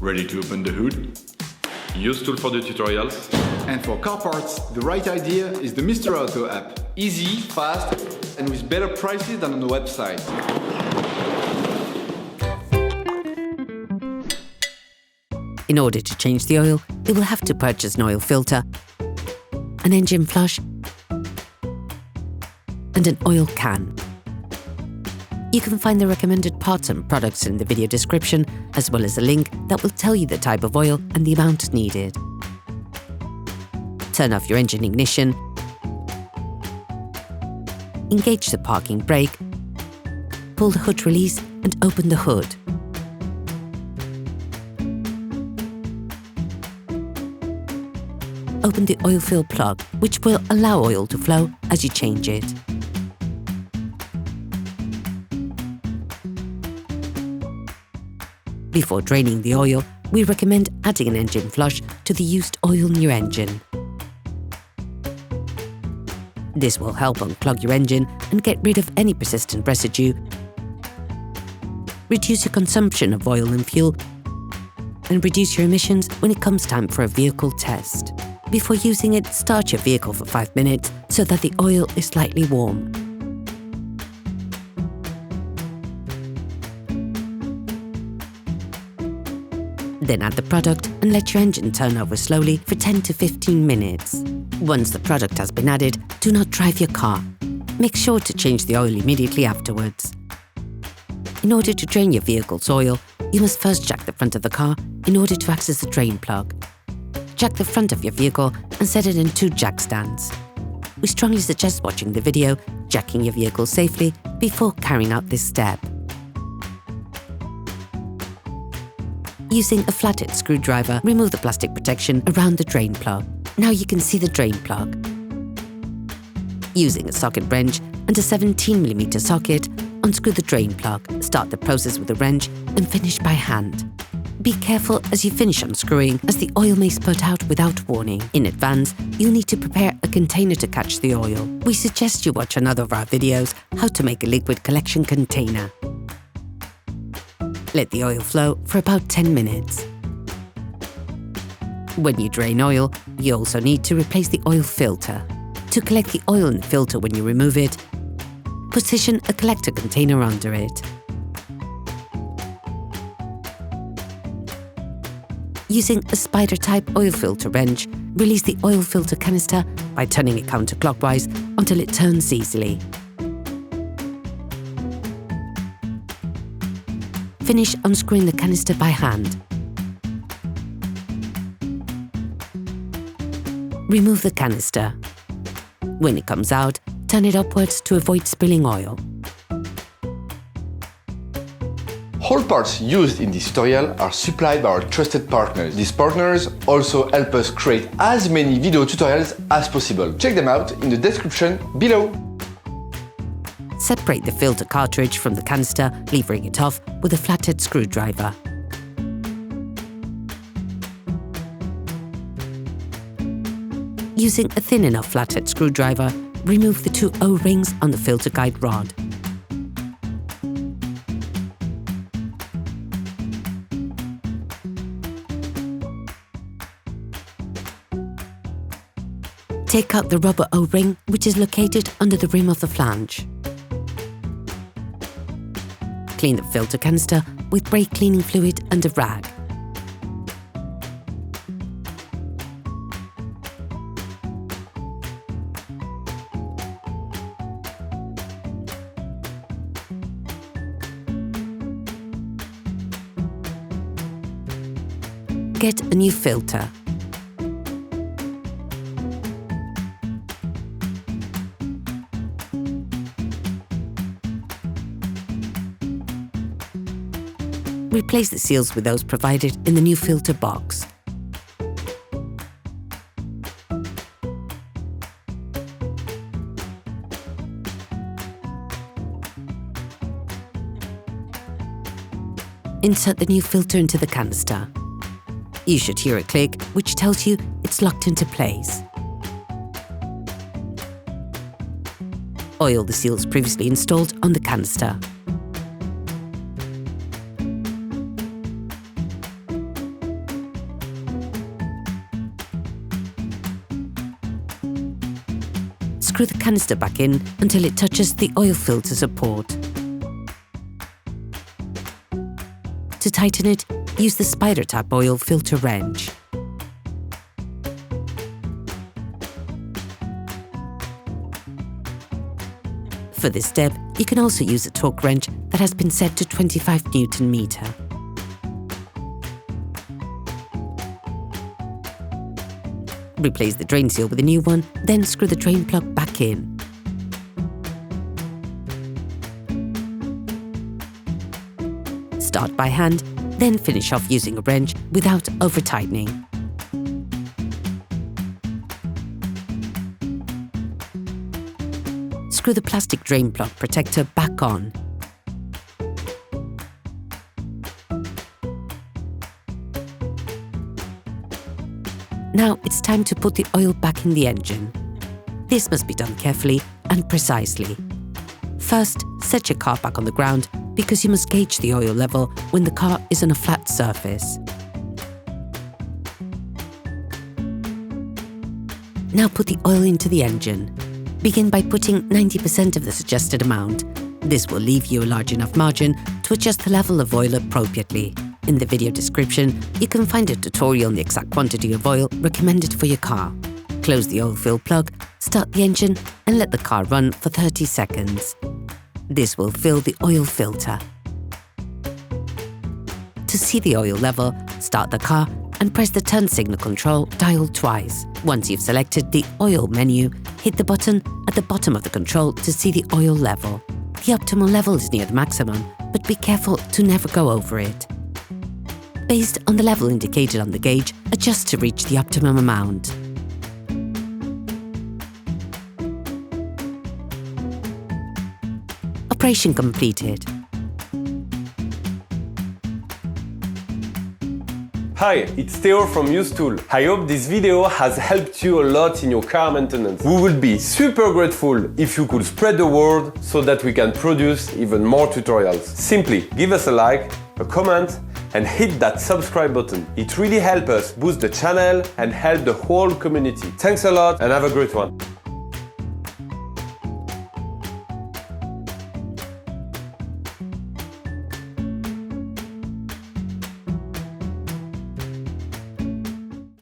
Ready to open the hood? UseTool for the tutorials. And for car parts, the right idea is the Mr. Auto app. Easy, fast, and with better prices than on the website. In order to change the oil, you will have to purchase an oil filter, an engine flush, and an oil can. You can find the recommended parts and products in the video description, as well as a link that will tell you the type of oil and the amount needed. Turn off your engine ignition, engage the parking brake, pull the hood release and open the hood. Open the oil fill plug, which will allow oil to flow as you change it. Before draining the oil, we recommend adding an engine flush to the used oil in your engine. This will help unclog your engine and get rid of any persistent residue, reduce your consumption of oil and fuel, and reduce your emissions when it comes time for a vehicle test. Before using it, start your vehicle for 5 minutes so that the oil is slightly warm. Then add the product and let your engine turn over slowly for 10 to 15 minutes. Once the product has been added, do not drive your car. Make sure to change the oil immediately afterwards. In order to drain your vehicle's oil, you must first jack the front of the car in order to access the drain plug. Jack the front of your vehicle and set it in 2 jack stands. We strongly suggest watching the video, jacking your vehicle safely before carrying out this step. Using a flathead screwdriver, remove the plastic protection around the drain plug. Now you can see the drain plug. Using a socket wrench and a 17mm socket, unscrew the drain plug. Start the process with a wrench and finish by hand. Be careful as you finish unscrewing, as the oil may spurt out without warning. In advance, you'll need to prepare a container to catch the oil. We suggest you watch another of our videos, how to make a liquid collection container. Let the oil flow for about 10 minutes. When you drain oil, you also need to replace the oil filter. To collect the oil in the filter when you remove it, position a collector container under it. Using a spider-type oil filter wrench, release the oil filter canister by turning it counterclockwise until it turns easily. Finish unscrewing the canister by hand. Remove the canister. When it comes out, turn it upwards to avoid spilling oil. All parts used in this tutorial are supplied by our trusted partners. These partners also help us create as many video tutorials as possible. Check them out in the description below. Separate the filter cartridge from the canister, levering it off with a flathead screwdriver. Using a thin enough flathead screwdriver, remove the 2 O-rings on the filter guide rod. Take out the rubber O-ring, which is located under the rim of the flange. Clean the filter canister with brake cleaning fluid and a rag. Get a new filter. Replace the seals with those provided in the new filter box. Insert the new filter into the canister. You should hear a click, which tells you it's locked into place. Oil the seals previously installed on the canister. screw the canister back in until it touches the oil filter support. To tighten it, use the spider type oil filter wrench. For this step, you can also use a torque wrench that has been set to 25 Newton meter. Replace the drain seal with a new one, then screw the drain plug back in. Start by hand, then finish off using a wrench without over-tightening. Screw the plastic drain plug protector back on. Now it's time to put the oil back in the engine. This must be done carefully and precisely. First, set your car back on the ground because you must gauge the oil level when the car is on a flat surface. Now put the oil into the engine. Begin by putting 90% of the suggested amount. This will leave you a large enough margin to adjust the level of oil appropriately. In the video description, you can find a tutorial on the exact quantity of oil recommended for your car. Close the oil fill plug, start the engine, and let the car run for 30 seconds. This will fill the oil filter. To see the oil level, start the car and press the turn signal control dial twice. Once you've selected the oil menu, hit the button at the bottom of the control to see the oil level. The optimal level is near the maximum, but be careful to never go over it. Based on the level indicated on the gauge, adjust to reach the optimum amount. Operation completed. Hi, it's Theo from UseTool. I hope this video has helped you a lot in your car maintenance. We would be super grateful if you could spread the word so that we can produce even more tutorials. Simply give us a like, a comment, and hit that subscribe button. It really helps us boost the channel and help the whole community. Thanks a lot and have a great one.